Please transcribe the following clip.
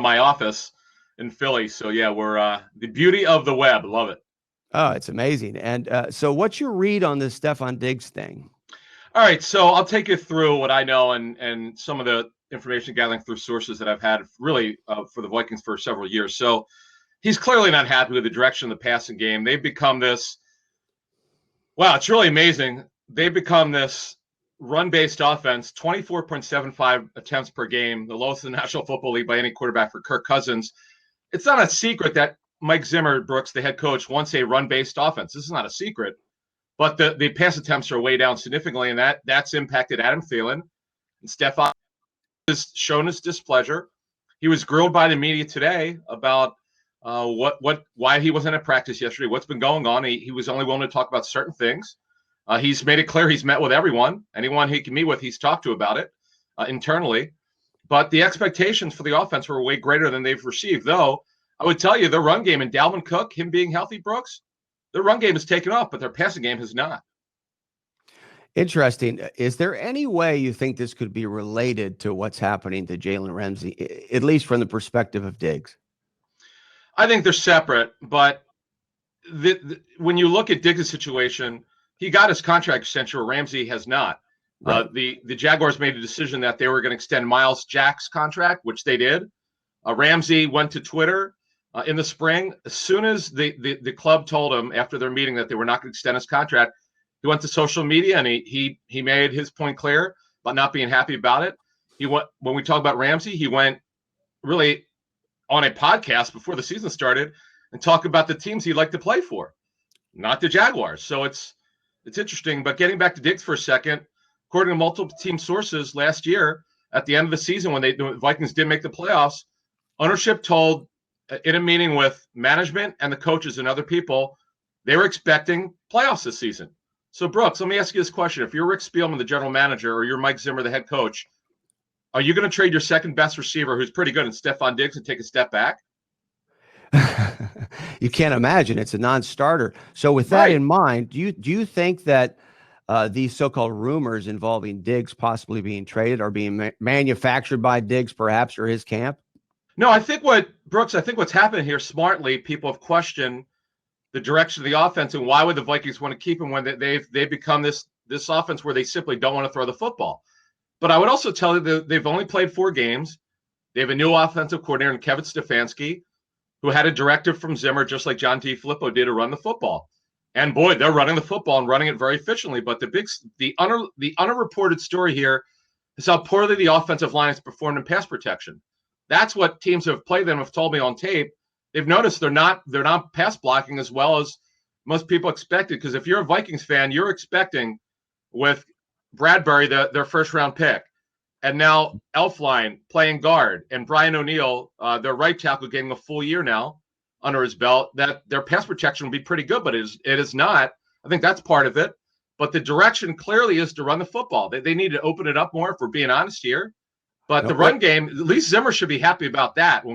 my office in Philly. So yeah, we're the beauty of the web. Love it. Oh, it's amazing. And so what's your read on this Stephon Diggs thing? All right, so I'll take you through what I know and some of the information gathering through sources that I've had really for the Vikings for several years. So he's clearly not happy with the direction of the passing game. They've become this. Wow, it's really amazing. They've become this run-based offense, 24.75 attempts per game, the lowest in the National Football League by any quarterback for Kirk Cousins. It's not a secret that Mike Zimmer, Brooks, the head coach, wants a run-based offense. This is not a secret. But the pass attempts are way down significantly, and that's impacted Adam Thielen. And Stephon has shown his displeasure. He was grilled by the media today about why he wasn't at practice yesterday, what's been going on. He was only willing to talk about certain things. He's made it clear he's met with everyone. Anyone he can meet with, he's talked to about it internally. But the expectations for the offense were way greater than they've received, though. I would tell you, their run game and Dalvin Cook, him being healthy, Brooks, their run game has taken off, but their passing game has not. Interesting. Is there any way you think this could be related to what's happening to Jalen Ramsey, at least from the perspective of Diggs? I think they're separate, but when you look at Diggs' situation, he got his contract extension, where Ramsey has not. Right. The Jaguars made a decision that they were going to extend Miles Jack's contract, which they did. Ramsey went to Twitter in the spring. As soon as the club told him after their meeting that they were not going to extend his contract, he went to social media and he made his point clear about not being happy about it. When we talk about Ramsey, he went really on a podcast before the season started and talked about the teams he'd like to play for, not the Jaguars. So it's interesting. But getting back to Diggs for a second, according to multiple team sources last year, at the end of the season when the Vikings did make the playoffs, ownership told in a meeting with management and the coaches and other people, they were expecting playoffs this season. So, Brooks, let me ask you this question. If you're Rick Spielman, the general manager, or you're Mike Zimmer, the head coach, are you going to trade your second best receiver, who's pretty good, in Stephon Diggs, and take a step back? You can't imagine. It's a non-starter. So with that in mind, do you think that these so-called rumors involving Diggs possibly being traded are being manufactured by Diggs, perhaps, or his camp? No, I think what's happened here smartly, people have questioned the direction of the offense and why would the Vikings want to keep him when they've become this offense where they simply don't want to throw the football. But I would also tell you that they've only played 4 games. They have a new offensive coordinator in Kevin Stefanski, who had a directive from Zimmer, just like John DeFilippo did, to run the football. And boy, they're running the football and running it very efficiently. But the underreported story here is how poorly the offensive line has performed in pass protection. That's what teams who have played them have told me on tape. They've noticed they're not pass blocking as well as most people expected. Because if you're a Vikings fan, you're expecting with Bradbury, their first round pick, and now Elflein playing guard, and Brian O'Neill, their right tackle, getting a full year now under his belt, that their pass protection will be pretty good, but it is not. I think that's part of it. But the direction clearly is to run the football. They need to open it up more, if we're being honest here. But the run game, at least Zimmer should be happy about that.